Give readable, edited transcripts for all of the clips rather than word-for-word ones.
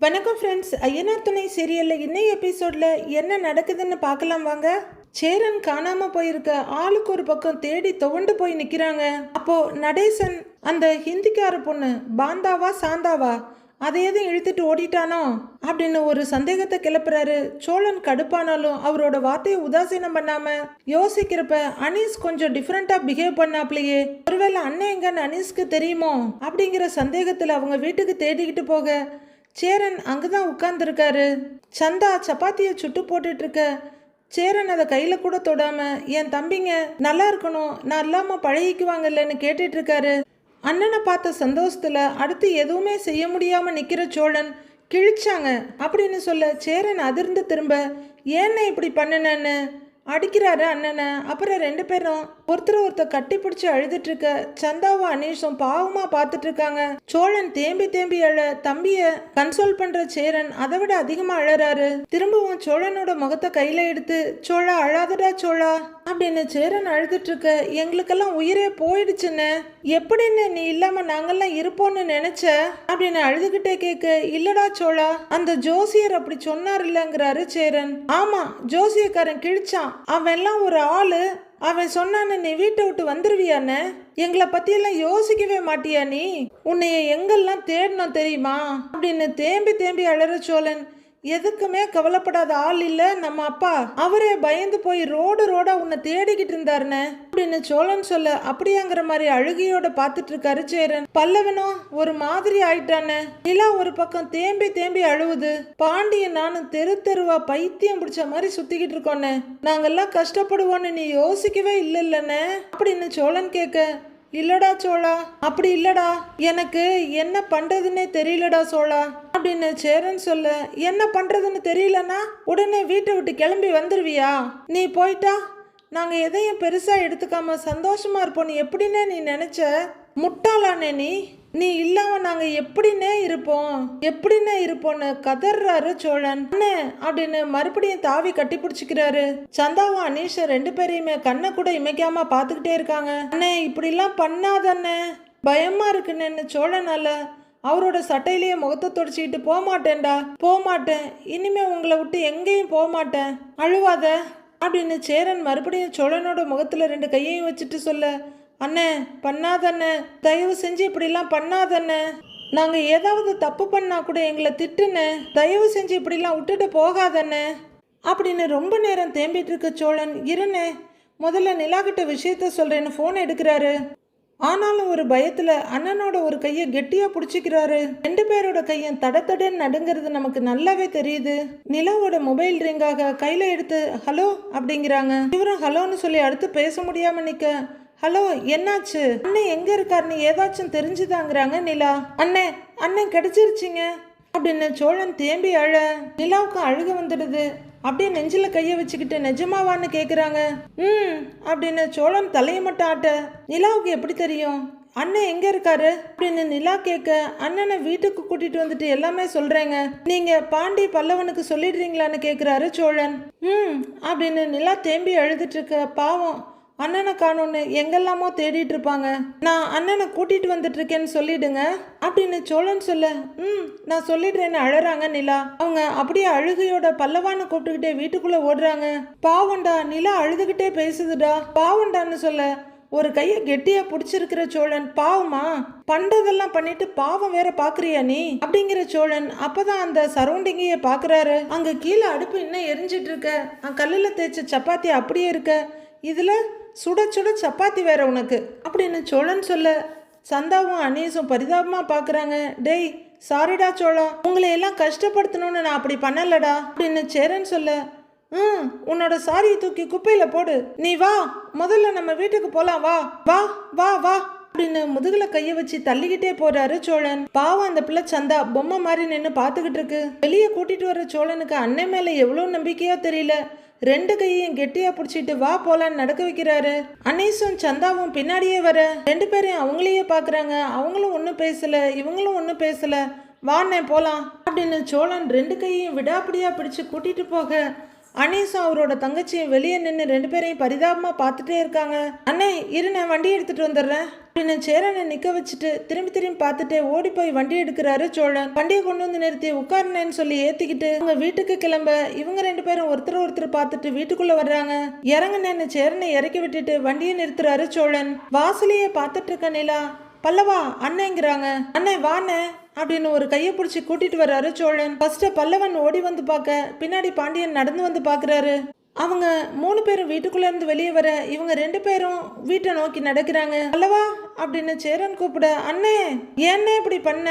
வணக்கம் ஃப்ரெண்ட்ஸ். ஐயனார் துணை சீரியலில் இன்னைய எபிசோடில் என்ன நடக்குதுன்னு பார்க்கலாம் வாங்க. சேரன் காணாமல் போயிருக்க ஆளுக்கு ஒரு பக்கம் தேடி துவண்டு போய் நிற்கிறாங்க. அப்போது நடேசன் அந்த ஹிந்திக்கார பொண்ணு பாந்தாவா சாந்தாவா அதை எதுவும் இழுத்துட்டு ஓடிட்டானோ அப்படின்னு ஒரு சந்தேகத்தை கிளப்புறாரு. சோழன் கடுப்பானாலும் அவரோட வார்த்தையை உதாசீனம் பண்ணாம யோசிக்கிறப்ப அனீஸ் கொஞ்சம் டிஃப்ரெண்டா பிஹேவ் பண்ணாப்லையே, ஒருவேளை அண்ணன் எங்கன்னு அனீஸ்க்கு தெரியுமோ அப்படிங்கிற சந்தேகத்தில் அவங்க வீட்டுக்கு தேடிக்கிட்டு போக சேரன் அங்கதான் உட்கார்ந்துருக்காரு. சந்தா சப்பாத்தியை சுட்டு போட்டுட்டு இருக்க சேரன் அதை கையில கூட தொடாம என் தம்பிங்க நல்லா இருக்கணும், நான் இல்லாம பழகிக்குவாங்கல்லன்னு கேட்டுட்டு இருக்காரு. அண்ணனை பார்த்த சந்தோஷத்துல அடுத்து எதுவுமே செய்ய முடியாம நிக்கிற சோழன் கிழிச்சாங்க அப்படின்னு சொல்ல சேரன் அதிர்ந்து திரும்ப ஏன்னு இப்படி பண்ணுனன்னு அடிக்கிறாரு அண்ணனை. அப்புறம் ரெண்டு பேரும் ஒருத்தர் கட்டி பிடிச்சி அழுதுட்டு இருக்க சந்தாவும் அனீஷும் பாவமா பார்த்துட்டு இருக்காங்க. சோழன் தேம்பி தேம்பி அழ தம்பிய கன்சோல் பண்ற சேரன் அதை விட அதிகமா அழறாரு. திரும்பவும் சோழனோட முகத்தை கையில எடுத்து சோழா அழாதடா சோழா அப்படின்னு சேரன் அழுதுட்டு இருக்க எங்களுக்கெல்லாம் உயிரே போயிடுச்சுன்னு, எப்படின்னு நீ இல்லாம நாங்கெல்லாம் இருப்போம்னு நினைச்ச அப்படின்னு அழுதுகிட்டே கேட்க, இல்லடா சோழா அந்த ஜோசியர் அப்படி சொன்னார் இல்லங்கிறாரு சேரன். ஆமா ஜோசியக்காரன் கிழிச்சான், அவன் எல்லாம் ஒரு ஆளு, அவன் சொன்னான்னு நீ வீட்டை விட்டு வந்துருவியான்னு, எங்களை பத்தியெல்லாம் யோசிக்கவே மாட்டியா நீ, உன்னைய எங்கெல்லாம் தேடணும் தெரியுமா அப்படின்னு தேம்பி தேம்பி அழற சோழன். எதுக்குமே கவலைப்படாத ஆள் இல்ல நம்ம அப்பா, அவரே பயந்து போய் ரோடா உன்னை தேடிக்கிட்டு இருந்தாருன்னு அப்படின்னு சோழன் சொல்ல, அப்படியாங்கிற மாதிரி அழுகையோட பார்த்துட்டு இருக்காரு சேரன். பல்லவனும் ஒரு மாதிரி ஆயிட்டானே. நிலா ஒரு பக்கம் தேம்பி தேம்பி அழுவுது. பாண்டியன் நானும் தெருவா பைத்தியம் பிடிச்ச மாதிரி சுத்திக்கிட்டு இருக்கோன்னு, நாங்கெல்லாம் கஷ்டப்படுவோன்னு நீ யோசிக்கவே இல்லைன்னு அப்படின்னு சோழன் கேட்க, இல்லடா சோழா அப்படி இல்லடா, எனக்கு என்ன பண்றதுன்னே தெரியலடா சோழா அப்படின்னு சேரன் சொல்ல, என்ன பண்றதுன்னு தெரியலன்னா உடனே வீட்டை விட்டு கிளம்பி வந்துருவியா, நீ போயிட்டா நாங்க எதையும் பெருசா எடுத்துக்காம சந்தோஷமா இருப்போம் எப்படின்னே நீ நினைச்ச, முட்டாளானே நீ இல்லாம நாங்க எப்படின்னே இருப்போம்னு கதறாரு சோழன். அண்ணே அப்படின்னு மறுபடியும் தாவி கட்டி பிடிச்சிக்கிறாரு. சந்தாவும் அனீஷா ரெண்டு பேரையுமே கண்ணை கூட இமைக்காம பாத்துக்கிட்டே இருக்காங்க. அண்ணே இப்படி எல்லாம் பண்ணாதண்ணே, பயமா இருக்குன்னு சோழனால அவரோட சட்டையிலேயே முகத்தை தொடச்சிக்கிட்டு போமாட்டேன், இனிமே உங்களை விட்டு எங்கேயும் போக மாட்டேன், அழுவாத அப்படின்னு சேரன் மறுபடியும் சோழனோட முகத்துல ரெண்டு கையையும் வச்சுட்டு சொல்ல, அண்ணே பண்ணாதண்ணே, தயவு செஞ்சு இப்படிலாம் பண்ணாதண்ணே, நாங்கள் ஏதாவது தப்பு பண்ணா கூட எங்களை திட்டுன்னு, தயவு செஞ்சு இப்படிலாம் விட்டுட்டு போகாதண்ணே அப்படின்னு ரொம்ப நேரம் தேம்பிட்டு இருக்க சோழன், இருண்ணே முதல்ல நிலாகிட்ட விஷயத்த சொல்றேன்னு ஃபோன் எடுக்கிறாரு. ஆனாலும் ஒரு பயத்துல அண்ணனோட ஒரு கையை கெட்டியா பிடிச்சிக்கிறாரு. ரெண்டு பேரோட கையும் தடன்னு நடுங்கிறது நமக்கு நல்லாவே தெரியுது. நிலாவோட மொபைல் ரிங்காக கையில எடுத்து ஹலோ அப்படிங்கிறாங்க. இவரும் ஹலோன்னு சொல்லி அடுத்து பேச முடியாம நிக்க, ஹலோ என்னாச்சு அண்ணன் எங்க இருக்காருன்னு ஏதாச்சும் தெரிஞ்சுதாங்கிறாங்க நிலா. அண்ணன் கிடைச்சிருச்சிங்க அப்படின்னு சோழன் தேம்பி அழ நிலாவுக்கு அழுக வந்துடுது. அப்படியே நெஞ்சில கைய வச்சுக்கிட்டு நிஜமாவான்னு கேக்குறாங்க. அப்படின்னு சோழன் தலையை மட்டும் ஆட்ட, நிலாவுக்கு எப்படி தெரியும் அண்ணன் எங்க இருக்காரு அப்படின்னு நிலா கேட்க, அண்ணனை வீட்டுக்கு கூட்டிட்டு வந்துட்டு எல்லாமே சொல்றேங்க, நீங்க பாண்டி பல்லவனுக்கு சொல்லிடுறீங்களான்னு கேக்குறாரு சோழன். அப்படின்னு நிலா தேம்பி அழுதுட்டு இருக்க, பாவம் அண்ணனை காணோன்னு எங்கெல்லாமோ தேடிட்டு இருப்பாங்க, நான் அண்ணனை கூட்டிட்டு வந்துட்டு இருக்கேன்னு சொல்லிடுங்க அப்படின்னு சோழன் சொல்ல, நான் சொல்லிடுறேன்னு அழறாங்க நிலா. அவங்க அப்படியே அழுகையோட பல்லவான்னு கூப்பிட்டுக்கிட்டே வீட்டுக்குள்ள ஓடுறாங்க. பாவண்டா நிலா அழுதுகிட்டே பேசுதுடா பாவண்டான்னு சொல்ல, ஒரு கையை கெட்டியா பிடிச்சிருக்கிற சோழன், பாவமா பண்றதெல்லாம் பண்ணிட்டு பாவம் வேற பாக்குறியா நீ அப்படிங்கிற சோழன். அப்பதான் அந்த சரௌண்டிங்கையே பாக்குறாரு. அங்க கீழே அடுப்பு இன்னும் எரிஞ்சிட்டு இருக்க, கல்லுல தேய்ச்ச சப்பாத்தி அப்படியே இருக்க, இதுல சுட சப்பாத்தி வேற உனக்கு அப்படின்னு சோழன் சொல்ல, சந்தாவும் அனீஸும் பரிதாபமா பாக்குறாங்க. டேய் சாரிடா சோழா, உங்களை எல்லாம் கஷ்டப்படுத்தணும்னு நான் அப்படி பண்ணலடா அப்படின்னு சேரன் சொல்ல, உன்னோட சாரியை தூக்கி குப்பையில போடு, நீ வா முதல்ல நம்ம வீட்டுக்கு போலாம், வா வா வா வா அப்படின்னு முதுகுல கைய வச்சு தள்ளிக்கிட்டே போறாரு சோழன். பாவம் அந்த பிள்ளை சந்தா பொம்மை மாதிரி நின்று பாத்துக்கிட்டு இருக்கு. வெளியே கூட்டிட்டு வர சோழனுக்கு அண்ணன் மேல எவ்வளவு நம்பிக்கையோ தெரியல. ரெண்டு கையையும் கெட்டியா பிடிச்சிட்டு வா போலான்னு நடக்க வைக்கிறாரு. அனீஸும் சந்தாவும் பின்னாடியே வர ரெண்டு பேரையும் அவங்களையே பாக்குறாங்க. அவங்களும் ஒன்னும் பேசல, இவங்களும் ஒன்னும் பேசல. வாண்ணே போலாம் அப்படின்னு சோழன் ரெண்டு கையையும் விடாப்பிடியா பிடிச்சு கூட்டிட்டு போக அனீஸும் அவரோட தங்கச்சியும் வெளியே நின்று 2 பேரையும் பரிதாபமா பார்த்துட்டே இருக்காங்க. அண்ணே இரு, நான் வண்டி எடுத்துட்டு வந்துடுறேன் அப்படின்னு சேரனை நிக்க வச்சுட்டு திரும்பி திரும்பி பார்த்துட்டு ஓடி போய் வண்டி எடுக்கிறாரு சோழன். வண்டியை கொண்டு வந்து நிறுத்தி உட்காருனேன்னு சொல்லி ஏத்திக்கிட்டு அவங்க வீட்டுக்கு கிளம்ப இவங்க 2 பேரும் ஒருத்தர் பார்த்துட்டு வீட்டுக்குள்ள வர்றாங்க. இறங்குனேன்னு சேரனை இறக்கி விட்டுட்டு வண்டியை நிறுத்துறாரு சோழன். வாசலையே பார்த்துட்டு இருக்க நிலா பல்லவா அண்ணேங்கிறாங்க. அண்ணே வாண்ணே அப்படின்னு ஒரு கையை பிடிச்சி கூட்டிட்டு வர்றாரு சோழன். ஃபர்ஸ்ட் பல்லவன் ஓடி வந்து பார்க்க பின்னாடி பாண்டியன் நடந்து வந்து பாக்குறாரு. அவங்க 3 பேரும் வீட்டுக்குள்ள இருந்து வெளியே வர இவங்க 2 பேரும் வீட்டை நோக்கி நடக்கிறாங்க. பல்லவா அப்படின்னு சேரன் கூப்பிட, அண்ணே ஏன்னே இப்படி பண்ண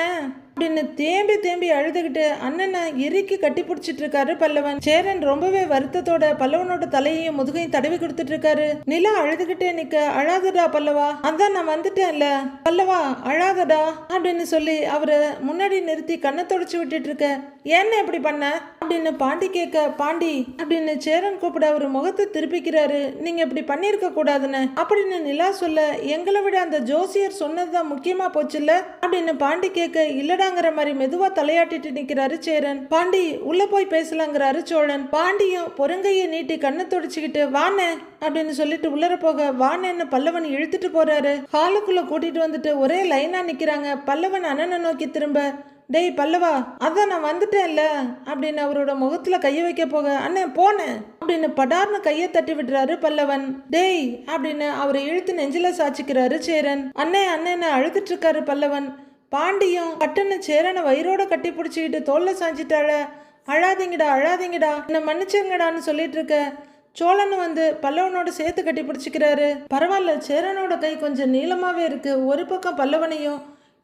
அப்படின்னு தேம்பி தேம்பி அழுதுகிட்டு அண்ணனை இறுக்கி கட்டி பிடிச்சிட்டு இருக்காரு பல்லவன். சேரன் ரொம்பவே வருத்தத்தோட பல்லவனோட தலையையும் முதுகையும் தடவி கொடுத்துட்டு இருக்காரு. நிலா அழுதுகிட்டே நிக்க, அழாதடா பல்லவா, அதான் நான் வந்துட்டேன்ல பல்லவா, அழாதடா அப்படின்னு சொல்லி அவரை முன்னாடி நிறுத்தி கண்ணை தொடச்சு விட்டுட்டு இருக்க. ஏன்னு எப்படி பண்ண அப்படின்னு பாண்டி கேட்க, பாண்டி அப்படின்னு சேரன் கூப்பிட அவர் முகத்தை திருப்பிக்கிறாரு. நீங்க இப்படி பண்ணிருக்க கூடாதுன்னு அப்படின்னு நிலா சொல்ல, எங்களை விட அந்த ஜோசியர் சொன்னதுதான் முக்கியமா போச்சுல்ல அப்படின்னு பாண்டி கேட்க, இல்லடாங்கிற மாதிரி மெதுவா தலையாட்டிட்டு நிக்கிறாரு சேரன். பாண்டி உள்ள போய் பேசலாங்கிறாரு சோழன். பாண்டியும் பொறுங்கையை நீட்டி கண்ணை தொடச்சுக்கிட்டு வானே அப்படின்னு சொல்லிட்டு உள்ளர போக வானேன்னு பல்லவன் இழுத்துட்டு போறாரு. ஹாலுக்குள்ள கூட்டிட்டு வந்துட்டு ஒரே லைனா நிக்கிறாங்க. பல்லவன் அண்ணனை நோக்கி திரும்ப, டேய் பல்லவா, அதான் நான் வந்துட்டேன்ல அப்படின்னு அவரோட முகத்துல கைய வைக்க போக, அண்ணே போனேன் அப்படின்னு படார்னு கையை தட்டி விடுறாரு பல்லவன். டேய் அப்படின்னு அவரை இழுத்து நெஞ்சில சாச்சிக்கிறாரு சேரன். அண்ணே அண்ணன்னு அழுதுட்டு இருக்காரு பல்லவன். பாண்டியும் பட்டுன்னு சேரனை வயிறோட கட்டி பிடிச்சிக்கிட்டு தோல்ல சாஞ்சிட்டாள. அழாதீங்கடா அழாதீங்கடா என்ன மன்னிச்சுங்கடான்னு சொல்லிட்டு இருக்க. சோழன் வந்து பல்லவனோட சேர்த்து கட்டி பிடிச்சிக்கிறாரு. பரவாயில்ல, சேரனோட கை கொஞ்சம் நீளமாவே இருக்கு. ஒரு பக்கம் பல்லவனையும்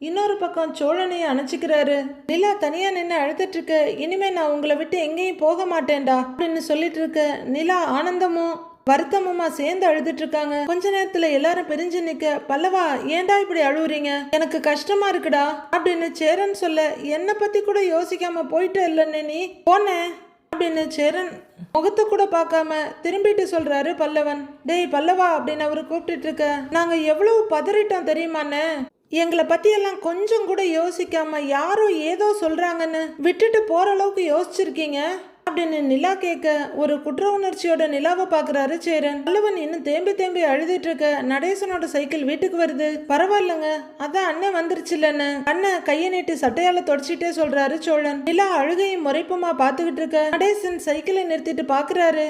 இன்னொரு பக்கம் சோழனையும் அணைச்சிக்கிறாரு. நிலா தனியா நின்று அழுதுட்டு இருக்க. இனிமே நான் உங்களை விட்டு எங்கேயும் போக மாட்டேன்டா அப்படின்னு சொல்லிட்டு இருக்க. நிலா ஆனந்தமும் வருத்தமுமா சேர்ந்து அழுதுட்டு இருக்காங்க. கொஞ்ச நேரத்துல எல்லாரும் பிரிஞ்சு நிக்க, பல்லவா ஏன்டா இப்படி அழுவுறீங்க, எனக்கு கஷ்டமா இருக்குடா அப்படின்னு சேரன் சொல்ல, என்னை பத்தி கூட யோசிக்காம போயிட்டு இல்லைன்னு நீ போனேன் அப்படின்னு சேரன் முகத்தை கூட பார்க்காம திரும்பிட்டு சொல்றாரு பல்லவன். டேய் பல்லவா அப்படின்னு அவரு கூப்பிட்டு இருக்க, நாங்க எவ்வளவு பதறிட்டோம் தெரியுமாண்ணே, எங்களை பத்தி எல்லாம் கொஞ்சம் கூட யோசிக்காம யாரோ ஏதோ சொல்றாங்கன்னு விட்டுட்டு போற அளவுக்கு யோசிச்சிருக்கீங்க அப்படின்னு நிலா கேட்க, ஒரு குற்ற உணர்ச்சியோட நிலாவை பாக்குறாரு சேரன். பல்லவன் இன்னும் தேம்பி தேம்பி அழுதுட்டு இருக்க. நடேசனோட சைக்கிள் வீட்டுக்கு வருது. பரவாயில்லங்க, அதான் அண்ணன் வந்துருச்சுல்லன்னு அண்ணன் கையை நீட்டி சட்டையால தொடச்சிட்டே சொல்றாரு சோழன். நிலா அழுகையும் முறைப்புமா பாத்துக்கிட்டு இருக்க. நடேசன் சைக்கிளை நிறுத்திட்டு பாக்குறாரு.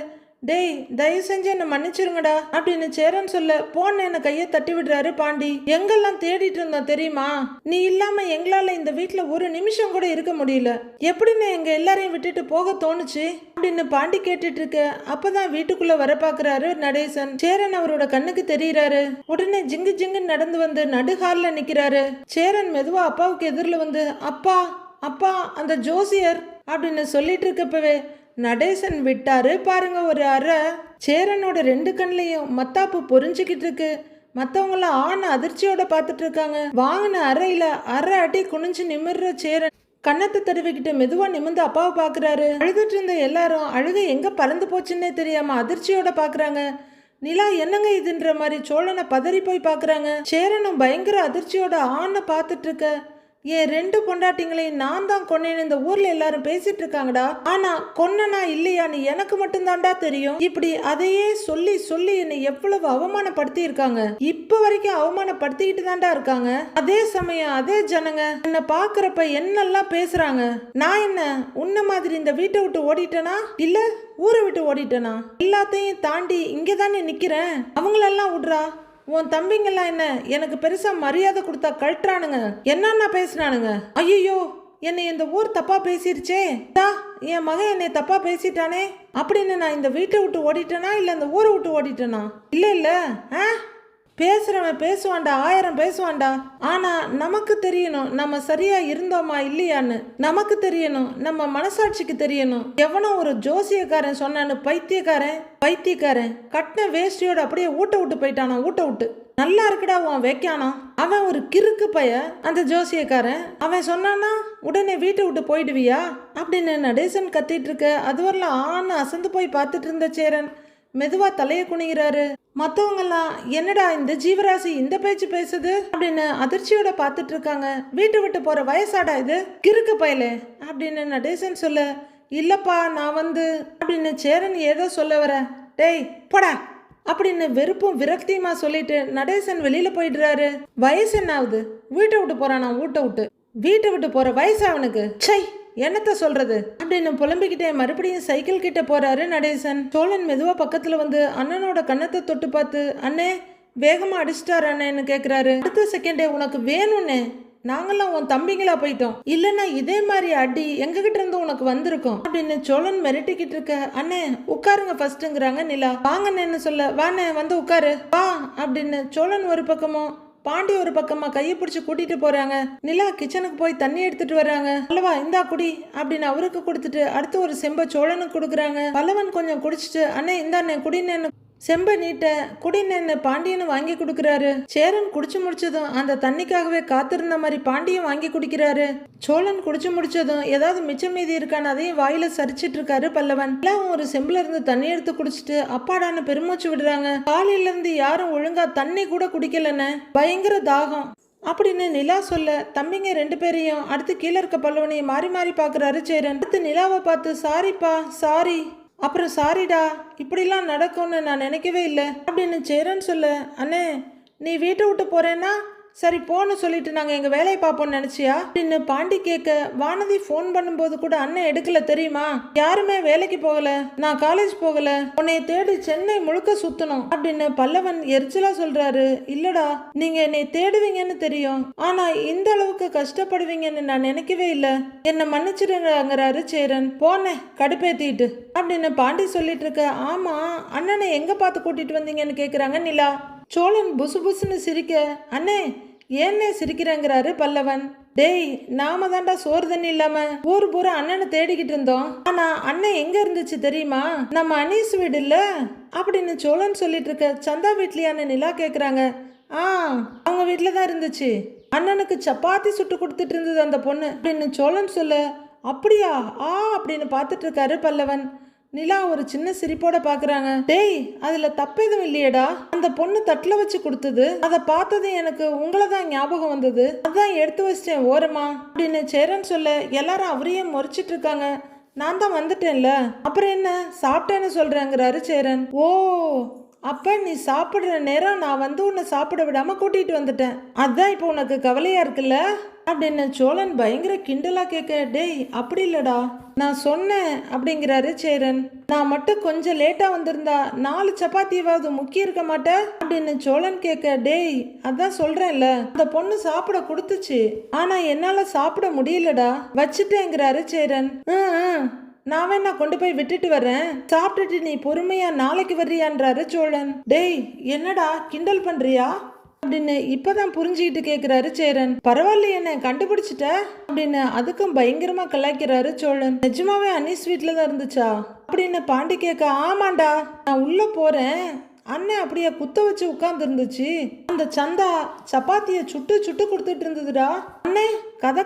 டேய் தயவு செஞ்சு என்ன மன்னிச்சிருங்கடா அப்படின்னு சேரன் சொல்ல, போன என்ன கையை தட்டி விடுறாரு பாண்டி. எங்கெல்லாம் தேடிட்டு இருந்தோம் தெரியுமா, நீ இல்லாம எங்களால இந்த வீட்டுல ஒரு நிமிஷம் கூட இருக்க முடியல, எப்படின்னு எங்க எல்லாரையும் விட்டுட்டு போக தோணுச்சு அப்படின்னு பாண்டி கேட்டுட்டு இருக்க. அப்பதான் வீட்டுக்குள்ள வர பாக்குறாரு நடேசன். சேரன் அவரோட கண்ணுக்கு தெரியறாரு. உடனே ஜிங்கு ஜிங்குன்னு நடந்து வந்து நடுஹால்ல நிக்கிறாரு. சேரன் மெதுவா அப்பாவுக்கு எதிரில் வந்து, அப்பா அப்பா அந்த ஜோசியர் அப்படின்னு சொல்லிட்டு இருக்கப்பவே நடேசன் விட்டாரு பாருங்க ஒரு அறை. சேரனோட 2 கண்லையும் மத்தாப்பு பொறிஞ்சுக்கிட்டு இருக்கு. மற்றவங்களாம் ஆன அதிர்ச்சியோட பார்த்துட்டு இருக்காங்க. வாங்கின அறையில அரை அடி குனிஞ்சு நிமிர்ற சேரன் கண்ணத்தை தடவிக்கிட்டு மெதுவா நிமிர்ந்து அப்பாவை பாக்குறாரு. அழுதுட்டு இருந்த எல்லாரும் அழுகை எங்க பறந்து போச்சுன்னே தெரியாம அதிர்ச்சியோட பாக்குறாங்க. நிலா என்னங்க இதுன்ற மாதிரி சோழனை பதறி போய் பாக்குறாங்க. சேரனும் பயங்கர அதிர்ச்சியோட ஆன பார்த்துட்டு இருக்க. என் 2 பொண்டாட்டிங்களையும் நான் தான் கொன்னேன்னு இந்த ஊர்ல எல்லாரும் பேசிட்டு இருக்காங்கடா, ஆனா கொன்னனா இல்லையான்னு எனக்கு மட்டும்தான்டா தெரியும். இப்படி அதையே சொல்லி சொல்லி என்னை எவ்வளவு அவமானப்படுத்தி இருக்காங்க. இப்ப வரைக்கும் அவமானப்படுத்திக்கிட்டு தான்டா இருக்காங்க. அதே சமயம் அதே ஜனங்க என்ன பாக்குறப்ப என்னெல்லாம் பேசுறாங்க. நான் என்ன உன்ன மாதிரி இந்த வீட்டை விட்டு ஓடிட்டேனா இல்ல ஊரை விட்டு ஓடிட்டேனா, எல்லாத்தையும் தாண்டி இங்கதானே நிக்கிறேன். அவங்களெல்லாம் விடுறா, உன் தம்பிங்கெல்லாம் என்ன எனக்கு பெருசா மரியாதை கொடுத்தா கழட்டுறானுங்க, என்னன்னா பேசுறானுங்க. ஐயோ என்னை இந்த ஊர் தப்பா பேசிருச்சே, என் மகன் என்னை தப்பா பேசிட்டானே அப்படின்னு நான் இந்த வீட்டை விட்டு ஓடிட்டேனா இல்ல இந்த ஊரை விட்டு ஓடிட்டேனா? இல்ல பேசுறவன் பேசுவான்டா, 1000 பேசுவான்டா. ஆனா நமக்கு தெரியணும் நம்ம சரியா இருந்தோமா இல்லையான்னு. நமக்கு தெரியணும், நம்ம மனசாட்சிக்கு தெரியணும். எவனோ ஒரு ஜோசியக்காரன் சொன்னான்னு பைத்தியக்காரன் கட்டின வேஷ்டியோட அப்படியே ஊட்ட விட்டு போயிட்டானா. ஊட்ட விட்டு நல்லா இருக்குடா உன் வைக்கானா. அவன் ஒரு கிறுக்கு பைய அந்த ஜோசியக்காரன். அவன் சொன்னானா உடனே வீட்டை விட்டு போயிடுவியா அப்படின்னு நடேசன் கத்திட்டு இருக்க. அதுவரையிலும் ஆன்னு அசந்து போய் பார்த்துட்டு இருந்த சேரன் மெதுவா தலையை குனிகிறாரு. மற்றவங்கெல்லாம் என்னடா இந்த ஜீவராசி இந்த பேச்சு பேசுது அப்படின்னு அதிர்ச்சியோட பார்த்துட்டு இருக்காங்க. வீட்டை விட்டு போற வயசாடா இது, கிறுக்கு பயலே அப்படின்னு நடேசன் சொல்ல, இல்லப்பா நான் அப்படின்னு சேரன் ஏதோ சொல்ல வர, டேய் போடா அப்படின்னு வெறுப்பும் விரக்தியுமா சொல்லிட்டு நடேசன் வெளியில போயிடுறாரு. வயசு என்ன ஆகுது, வீட்டை விட்டு போறானா, வீட்டை விட்டு போற வயசு அவனுக்கு, சை என்னத்த சொல்றது அப்படின்னு புலம்பிக்கிட்டே மறுபடியும் சைக்கிள் கிட்ட போறாரு நடேசன். சோழன் மெதுவா பக்கத்துல அண்ணனோட கன்னத்தை தொட்டு பார்த்து, அண்ணே வேகமா அடிச்சிட்டாரு அண்ணேன்னு கேக்குறாரு. அடுத்த செகண்டே, உனக்கு வேணும்னே, நாங்கெல்லாம் உன் தம்பிங்களா போயிட்டோம், இல்லைன்னா இதே மாதிரி அடி எங்ககிட்ட இருந்து உனக்கு வந்திருக்கும் அப்படின்னு சோழன் மிரட்டிக்கிட்டு இருக்க. அண்ணே உட்காருங்க ஃபர்ஸ்ட்ங்கிறாங்க நிலா. வாங்கன்னு சொல்ல, வாண்ணே உட்காரு வா அப்படின்னு சோழன் ஒரு பக்கமும் பாண்டி ஒரு பக்கமா கையை பிடிச்சி கூட்டிட்டு போறாங்க. நிலா கிச்சனுக்கு போய் தண்ணி எடுத்துட்டு வர்றாங்க. பல்லவா இந்தா குடி அப்படின்னு அவருக்கு கொடுத்துட்டு அடுத்து ஒரு செம்ப சோழனுக்கு கொடுக்குறாங்க. பல்லவன் கொஞ்சம் குடிச்சிட்டு, அண்ணே இந்தாண்ணே குடினேன்னு செம்ப நீட்ட குடினேன்னு பாண்டியனு வாங்கி கொடுக்குறாரு. சேரன் குடிச்சு முடிச்சதும் அந்த தண்ணிக்காகவே காத்திருந்த மாதிரி பாண்டியன் வாங்கி குடிக்கிறாரு. சோழன் குடிச்சு முடிச்சதும் ஏதாவது மிச்சம் மீதி இருக்கான்னு அதையும் வாயில சரிச்சிட்டு இருக்காரு பல்லவன். எல்லாம் ஒரு செம்புல இருந்து தண்ணி எடுத்து குடிச்சிட்டு அப்பாடான்னு பெருமூச்சு விடுறாங்க. காலையில இருந்து யாரும் ஒழுங்கா தண்ணி கூட குடிக்கலன்னு பயங்கர தாகம் அப்படின்னு நிலா சொல்ல, தம்பிங்க 2 பேரையும் அடுத்து கீழே இருக்க பல்லவனையும் மாறி மாறி பாக்குறாரு சேரன். அடுத்து நிலாவை பார்த்து, சாரிப்பா சாரி, அப்புறம் சாரிடா, இப்படிலாம் நடக்கும்னு நான் நினைக்கவே இல்லை அப்படின்னு சேரன் சொல்ல, அண்ணே நீ வீட்டை விட்டு போறேன்னா சரி போன்னு சொல்லிட்டு நாங்கள் எங்கள் வேலையை பார்ப்போம்னு நினச்சியா அப்படின்னு பாண்டி கேட்க, வானதி ஃபோன் பண்ணும்போது கூட அண்ணன் எடுக்கல தெரியுமா, யாருமே வேலைக்கு போகல, நான் காலேஜ் போகல, உன்னைய தேடி சென்னை முழுக்க சுத்தணும் அப்படின்னு பல்லவன் எரிச்சலா சொல்றாரு. இல்லடா நீங்க என்னை தேடுவீங்கன்னு தெரியும், ஆனா இந்த அளவுக்கு கஷ்டப்படுவீங்கன்னு நான் நினைக்கவே இல்லை, என்னை மன்னிச்சிடுங்கிறாரு சேரன். போனேன் கடுப்பேத்திட்டு அப்படின்னு பாண்டி சொல்லிட்டு இருக்க. ஆமா அண்ணனை எங்க பார்த்து கூட்டிட்டு வந்தீங்கன்னு கேக்குறாங்க நிலா. சோழன் புசு புசுன்னு சிரிக்க, அண்ணே ஏன்னே சிரிக்கிறேங்கிறாரு பல்லவன். டேய் நாம தாண்டா சோறு தண்ணி இல்லாம ஊர் பூரா அண்ணனை தேடிக்கிட்டு இருந்தோம், ஆனா அண்ணன் எங்க இருந்துச்சு தெரியுமா, நம்ம அனீஸ் வீடு இல்ல அப்படின்னு சோழன் சொல்லிட்டு இருக்க. சந்தா வீட்லயான்னு நிலா கேக்குறாங்க. அவங்க வீட்டுல தான் இருந்துச்சு, அண்ணனுக்கு சப்பாத்தி சுட்டு கொடுத்துட்டு இருந்தது அந்த பொண்ணு அப்படின்னு சோழன் சொல்ல. அப்படியா அப்படின்னு பார்த்துட்டு இருக்காரு பல்லவன். நிலா ஒரு சின்ன சிரிப்போட பாக்குறாங்க. டேய் அதுல தப்பு எதுவும் இல்லையடா, அந்த பொண்ணு தட்டுல வச்சு கொடுத்தது, அதை பார்த்தது எனக்கு உங்களை தான் ஞாபகம் வந்தது, அதான் எடுத்து வச்சிட்டேன் ஓரமா அப்படின்னு சேரன் சொல்ல. எல்லாரும் அவரையே முறைச்சிட்டு இருக்காங்க. நான் தான் வந்துட்டேன்ல, அப்புறம் என்ன சாப்பிட்டேன்னு சொல்றேங்கிறாரு சேரன். ஓ அப்ப நீ சாப்பிடுற நேரம் நான் உன்னை சாப்பிட விடாம கூட்டிட்டு வந்துட்டேன், அதான் இப்போ உனக்கு கவலையா இருக்குல்ல அப்படின்னு சோழன் பயங்கர கிண்டலா கேட்க. டேய் அப்படி இல்லடா நான் சொன்னேன் அப்படிங்கிறாரு சேரன். நான் மட்டும் கொஞ்சம் லேட்டா வந்திருந்தா 4 சப்பாத்தியாவது முக்கி இருக்க மாட்டேன் அப்படின்னு சோழன் கேட்க. டேய் அதான் சொல்றேன்ல, அந்த பொண்ணு சாப்பிட கொடுத்துச்சு, ஆனா என்னால சாப்பிட முடியலடா, வச்சுட்டேங்கிறாரு சேரன். நான் வேணா கொண்டு போய் விட்டுட்டு வரேன், சாப்பிட்டுட்டு நீ பொறுமையா நாளைக்கு வர்றியான்றாரு சோழன். டேய் என்னடா கிண்டல் பண்றியா அப்படின்னு இப்பதான் புரிஞ்சுக்கிட்டு கேக்குறாரு சேரன். பரவாயில்ல என்ன கண்டுபிடிச்சிட்ட அப்படின்னு அதுக்கும் பயங்கரமா கலாய்க்கிறாரு சோழன். நிஜமாவே அனீஸ் வீட்டுல தான் இருந்துச்சா அப்படின்னு பாண்டி கேட்க. ஆமாண்டா நான் உள்ள போறேன், அண்ணன் அப்படியே குத்த வச்சு உட்கார்ந்து இருந்துச்சு, அந்த சந்தா சப்பாத்திய சுட்டு சுட்டு கொடுத்துட்டு இருந்ததுடா, அண்ணே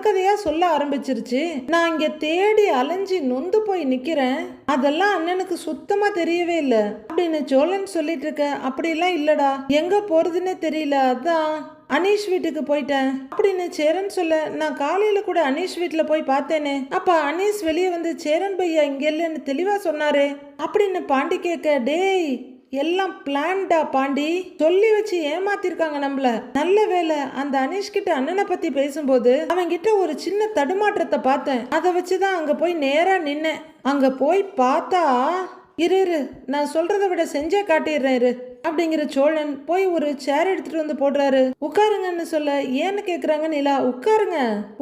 கதையா சொல்ல ஆரம்பிச்சிருச்சு, நான் இங்க தேடி அலைஞ்சி நொந்து போய் நிக்கிறேன், அதெல்லாம் அண்ணனுக்கு சுத்தமா தெரியவே இல்லை அப்படின்னு சோழன் சொல்லிட்டு இருக்க. அப்படிலாம் இல்லடா, எங்க போறதுன்னே தெரியல, அதான் அனீஷ் வீட்டுக்கு போயிட்டேன் அப்படின்னு சேரன் சொல்ல. நான் காலையில கூட அனீஷ் வீட்டுல போய் பார்த்தேனே, அப்ப அனீஷ் வெளியே சேரன் பையா இங்க இல்லைன்னு தெளிவா சொன்னாரே அப்படின்னு பாண்டி கேட்க. டேய் எல்லாம் பிளான்டா பாண்டி, சொல்லி வச்சு ஏமாத்திருக்காங்க நம்மள. நல்ல வேலை அந்த அனீஷ் கிட்ட அண்ணனை பத்தி பேசும்போது அவன் கிட்ட ஒரு சின்ன தடுமாற்றத்தை பார்த்தேன், அதை வச்சுதான் அங்க போய் நேரா நின்னேன். அங்க போய் பார்த்தா இரு நான் சொல்றதை விட செஞ்சே காட்டிடுறேன் இரு அப்படிங்கிற சோழன் போய் ஒரு சேர் எடுத்துட்டு வந்து போடுறாரு. உட்காருங்கன்னு சொல்ல. ஏன்னு கேக்குறாங்க நிலா.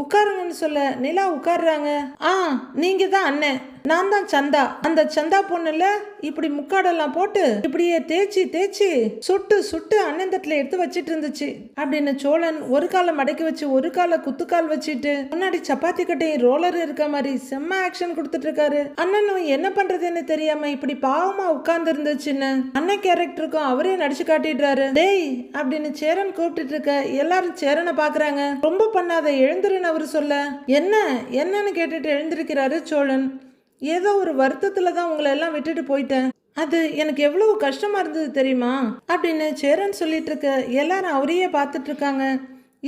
உட்காருங்கன்னு சொல்ல நிலா உட்காருறாங்க. நீங்க தான் அண்ணன், நான் தான் சந்தா, அந்த சந்தா பொண்ணுல இப்படி முக்காடெல்லாம் போட்டு இப்படியே தேய்ச்சி சுட்டு அண்ணன் தட்டுல எடுத்து வச்சிட்டு இருந்துச்சு அப்படின்னு சோழன் ஒரு காலை மடக்கி வச்சு ஒரு காலை குத்துக்கால் வச்சுட்டு முன்னாடி சப்பாத்தி கட்டையும் ரோலர் இருக்க மாதிரி செம்ம ஆக்ஷன் கொடுத்துட்டு இருக்காரு. அண்ணனும் என்ன பண்றதுன்னு தெரியாம இப்படி பாவமா உட்கார்ந்து இருந்துச்சுன்னு அண்ணன் கேரக்டருக்கும் அவரே நடிச்சு காட்டிடுறாரு. டேய் அப்படின்னு சேரன் கூப்பிட்டு இருக்க. எல்லாரும் சேரனை பாக்குறாங்க. ரொம்ப பண்ணாத எழுந்துருன்னு அவரு சொல்ல. என்னன்னு கேட்டுட்டு எழுந்திருக்கிறாரு சோழன். ஏதோ ஒரு வருத்தத்துல தான் உங்களை எல்லாம் விட்டுட்டு போயிட்டேன், அது எனக்கு எவ்வளவு கஷ்டமா இருந்தது தெரியுமா அப்படின்னு சேரன் சொல்லிட்டு இருக்க. எல்லாரும் அவரையே பார்த்துட்டு இருக்காங்க.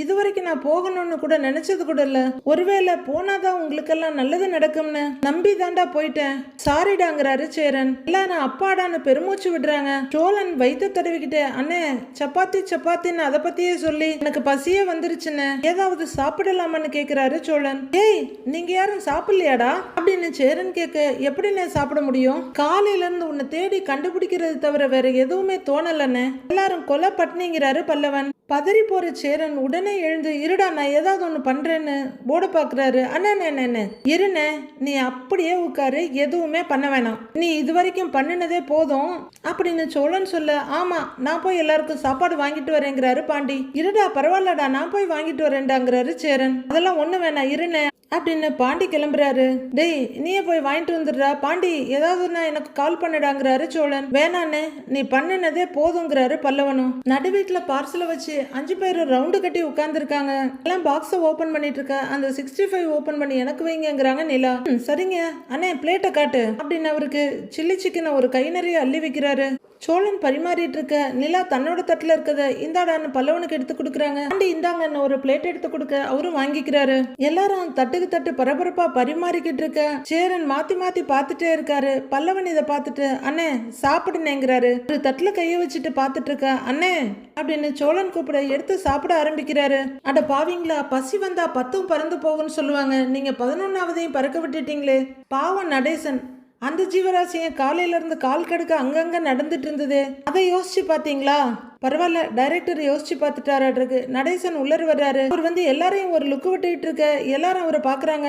இதுவரைக்கும் நான் போகணும்னு கூட நினைச்சது கூட இல்ல. ஒருவேளை போனாதான் உங்களுக்கெல்லாம் நல்லது நடக்கும்னு நம்பி தாண்டா போயிட்டேன். சாரிடாங்கிறாரு சேரன். எல்லாரும் அப்பாடான்னு பெருமூச்சு விடுறாங்க. சோழன் வயிற்று தடவிக்கிட்டு, அண்ணே சப்பாத்தி சப்பாத்தின்னு அதை பத்தியே சொல்லி எனக்கு பசியே வந்துருச்சுன்னு ஏதாவது சாப்பிடலாமான்னு கேக்குறாரு சோழன். ஏய் நீங்க யாரும் சாப்பிடலையாடா அப்படின்னு சேரன் கேட்க, எப்படின்னு சாப்பிட முடியும்? காலையில இருந்து உன்னை தேடி கண்டுபிடிக்கிறது தவிர வேற எதுவுமே தோணலன்னு எல்லாரும் கொலை பட்னிங்கிறாரு பல்லவன். பதறி போற சேரன் உடனே எழுந்து, இருடா நான் ஏதாவது ஒண்ணு பண்றேன்னு போட பாக்குறாரு. அண்ணே இருண்ணே, நீ அப்படியே உட்காரு, எதுவுமே பண்ண வேணாம், நீ இதுவரைக்கும் பண்ணினதே போதும் அப்படின்னு சோழன் சொல்ல, ஆமா நான் போய் எல்லாருக்கும் சாப்பாடு வாங்கிட்டு வரேங்கிறாரு பாண்டி. இருடா பரவாயில்லடா நான் போய் வாங்கிட்டு வரேன்டாங்கிறாரு சேரன். அதெல்லாம் ஒண்ணு வேணாம் இருண்ணே அப்படின்னு பாண்டி கிளம்புறாரு. டேய் நீயே போய் வாங்கிட்டு வந்துடுறா பாண்டி, ஏதாவதுன்னா எனக்கு கால் பண்ணிடாங்கிறாரு சோழன். வேணாண்ணே நீ பண்ணினதே போதுங்கிறாரு பல்லவனும். நடு வீட்டுல பார்சலை வச்சு 5 பேர் ரவுண்டு கட்டி உட்கார்ந்துருக்காங்க. எல்லாம் பாக்ஸை ஓபன் பண்ணிட்டு இருக்க. அந்த 65 ஓபன் பண்ணி எனக்கு வைங்கிறாங்க நிலா. சரிங்க அண்ணே பிளேட்டை காட்டு அப்படின்னு அவருக்கு சில்லி சிக்கனை ஒரு கை நிறைய அள்ளி வைக்கிறாரு. சோழன் பரிமாறிட்டு இருக்க நிலா தன்னோட தட்டுல இருக்கத இந்தாடான்னு பல்லவனுக்கு எடுத்து கொடுக்குறாங்க. ஆண்டி இந்தாங்கன்னு ஒரு பிளேட் எடுத்து கொடுக்க அவரும் வாங்கிக்கிறாரு. எல்லாரும் தட்டுக்கு தட்டு பரபரப்பா பரிமாறிக்கிட்டு இருக்க சேரன் மாத்தி மாத்தி பாத்துட்டே இருக்காரு. பல்லவன் இதை பார்த்துட்டு, அண்ணே சாப்பிடுனேங்கிறாரு. ஒரு தட்டுல கைய வச்சுட்டு பாத்துட்டு இருக்க, அண்ணே அப்படின்னு சோழன் கூப்பிட எடுத்து சாப்பிட ஆரம்பிக்கிறாரு. அட பாவீங்களா, பசி வந்தா 10 பறந்து போகும்னு சொல்லுவாங்க, நீங்க 11ஆவதையும் பறக்க விட்டுட்டீங்களே. பாவம் நடேசன், அந்த ஜீவராசிய காலையில இருந்து கால் கடுக்க அங்கங்க நடந்துட்டு இருந்தது. அதை யோசிச்சு பாத்தீங்களா? பரவாயில்ல டைரக்டர் யோசிச்சு பார்த்துட்டாரு. நடேசன் உள்ளர் வர்றாரு. அவர் வந்து எல்லாரையும் ஒரு லுக்கு விட்டுட்டு இருக்க. எல்லாரும் அவரை பாக்குறாங்க.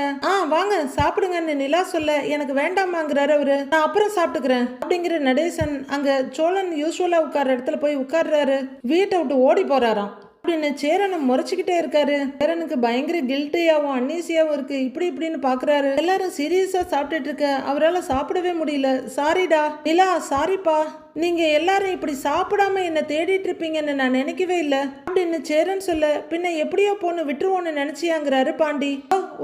வாங்க சாப்பிடுங்கன்னு நிலா சொல்ல, எனக்கு வேண்டாமாங்கிறாரு அவரு. நான் அப்புறம் சாப்பிட்டுக்கிறேன் அப்படிங்கிற நடேசன் அங்க சோழன் யூஸ்வலா உட்கார்ற இடத்துல போய் உட்கார்றாரு. வீட்டை விட்டு ஓடி போறாராம் அப்படின்னு சேரனை முறைச்சுக்கிட்டே இருக்காரு. சேரனுக்கு பயங்கர கில்ட்டியாவும் அன்னீசியாவும் இருக்கு. இப்படின்னு பாக்குறாரு. எல்லாரும் சீரியஸா சாப்பிட்டுட்டு இருக்க அவரால் சாப்பிடவே முடியல. சாரிடா நிலா, சாரிப்பா, நீங்க எல்லாரும் இப்படி சாப்பிடாம என்ன தேடிட்டு இருப்பீங்கன்னு நான் நினைக்கவே இல்லை அப்படின்னு சேரன் சொல்ல, பின்ன எப்படியோ போன்னு விட்டுருவோன்னு நினைச்சியாங்கிறாரு பாண்டி.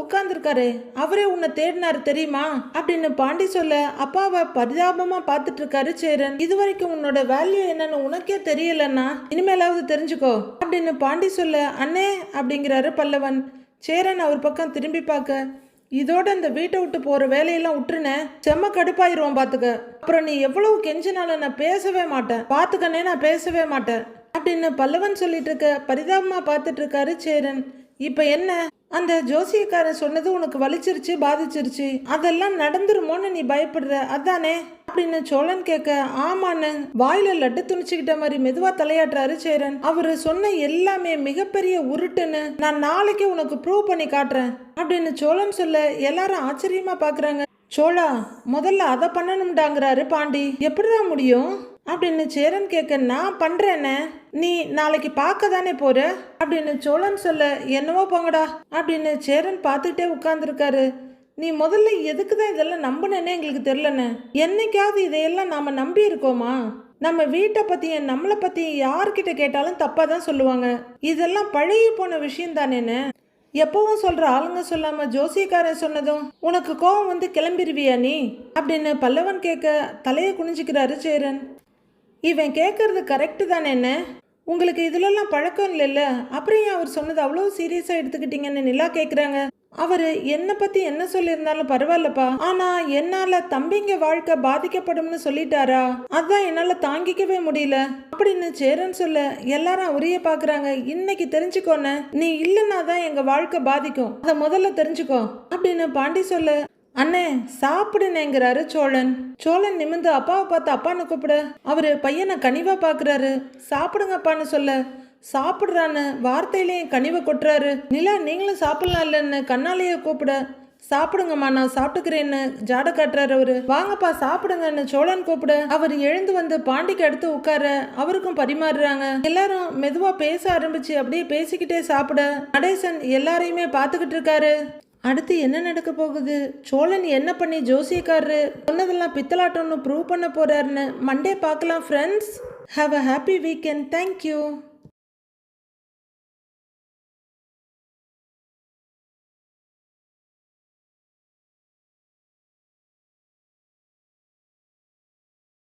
உட்கார்ந்துருக்காரு, அவரே உன்னை தேடினாரு தெரியுமா அப்படின்னு பாண்டி சொல்ல, அப்பாவை பரிதாபமா பார்த்துட்டு இருக்காரு சேரன். இதுவரைக்கும் உன்னோட வேல்யூ என்னன்னு உனக்கே தெரியலன்னா இனிமேலாவது தெரிஞ்சுக்கோ அப்படின்னு பாண்டி சொல்ல, அண்ணே அப்படிங்கிறாரு பல்லவன். சேரன் அவர் பக்கம் திரும்பி பார்க்க, இதோட இந்த வீட்டை விட்டு போற வேலையெல்லாம் விட்டுருனே, செம்ம கடுப்பாயிருவான் பாத்துக்க. அப்புறம் நீ எவ்வளவு கெஞ்சினாலும் நான் பேசவே மாட்டேன், பாத்துக்கனே நான் பேசவே மாட்டேன் அப்படின்னு பல்லவன் சொல்லிட்டு இருக்க பரிதாபமா பார்த்துட்டு இருக்காரு சேரன். இப்ப என்ன, அந்த ஜோசியக்காரன் சொன்னது உனக்கு வலிச்சிருச்சு, பாதிச்சிருச்சு, அதெல்லாம் நடந்துருமோன்னு நீ பயப்படுற அதானே அப்படின்னு சோழன் கேட்க, ஆமான்னு வாயில லட்டு துணிச்சுக்கிட்ட மாதிரி மெதுவா தலையாட்டுறாரு சேரன். அவரு சொன்ன எல்லாமே மிகப்பெரிய உருட்டுன்னு நான் நாளைக்கு உனக்கு ப்ரூவ் பண்ணி காட்டுறேன் அப்படின்னு சோழன் சொல்ல எல்லாரும் ஆச்சரியமா பாக்குறாங்க. சோழா முதல்ல அதை பண்ணணும்டாங்கிறாரு பாண்டி. எப்படிதான் முடியும் அப்படின்னு சேரன் கேட்க, நான் பண்றேன்னு நீ நாளைக்கு பார்க்க தானே போற அப்படின்னு சோழன் சொல்ல, என்னவோ போங்கடா அப்படின்னு சேரன் பார்த்துக்கிட்டே உட்கார்ந்துருக்காரு. நீ முதல்ல எதுக்கு தான் இதெல்லாம் நம்பினேன்னே எங்களுக்கு தெரிலண்ணே. என்னைக்காவது இதையெல்லாம் நாம நம்பி இருக்கோமா? நம்ம வீட்டை பத்தியும் நம்மளை பத்தியும் யார்கிட்ட கேட்டாலும் தப்பா தான் சொல்லுவாங்க. இதெல்லாம் பழகி போன விஷயம் தானேன்னு எப்பவும் சொல்ற ஆளுங்க சொல்லாம ஜோசியக்காரன் சொன்னதும் உனக்கு கோபம் வந்து கிளம்பிடுவியா நீ அப்படின்னு பல்லவன் கேட்க தலையை குனிஞ்சிக்கிறாரு சேரன். இவன் கேட்கறது கரெக்டு தானே, என்ன உங்களுக்கு இதுலலாம் பழக்கம் இல்லைல்ல, அப்புறம் ஏன் அவர் சொன்னது அவ்வளோ சீரியஸா எடுத்துக்கிட்டீங்கன்னு நிலா கேட்குறாங்க. அவரு என்னை பத்தி என்ன சொல்லியிருந்தாலும் பரவாயில்லப்பா, ஆனா என்னால தம்பிங்க வாழ்க்கை பாதிக்கப்படும்னு சொல்லிட்டாரா, அதான் என்னால தாங்கிக்கவே முடியல அப்படின்னு சேரன் சொல்ல எல்லாரும் அவரையே பாக்குறாங்க. இன்னைக்கு தெரிஞ்சுக்கோன்னு, நீ இல்லைன்னா தான் எங்க வாழ்க்கை பாதிக்கும், அதை முதல்ல தெரிஞ்சுக்கோ அப்படின்னு பாண்டி சொல்ல, அண்ணே சாப்பிடுனேங்கிறாரு சோழன். சோழன் நிமிந்து அப்பாவை பார்த்து அப்பான்னு கூப்பிட அவரு பையனை கனிவா பாக்குறாரு. சாப்பிடுங்கப்பான்னு சொல்ல சாப்பிடுறான்னு வார்த்தையிலேயும் கனிவை கொட்டுறாரு. நிலா நீங்களும் சாப்பிடலாம் இல்லைன்னு கண்ணாலேயே கூப்பிட, சாப்பிடுங்கம்மா நான் சாப்பிட்டுக்கிறேன்னு ஜாட காட்டுறாரு அவரு. வாங்கப்பா சாப்பிடுங்கன்னு சோழன் கூப்பிட அவர் எழுந்து வந்து பாண்டிக்கு அடுத்து உட்கார அவருக்கும் பரிமாறுறாங்க. எல்லாரும் மெதுவா பேச ஆரம்பிச்சு அப்படியே பேசிக்கிட்டே சாப்பிட நடேசன் எல்லாரையுமே பார்த்துக்கிட்டு இருக்காரு. அடுத்து என்ன நடக்க போகுது, சோழன் என்ன பண்ணி ஜோசியக்காரரு சொன்னதெல்லாம் பித்தலாட்டம்னு ப்ரூவ் பண்ண போறாருன்னு மண்டே பார்க்கலாம் friends. Have a happy weekend. Thank you.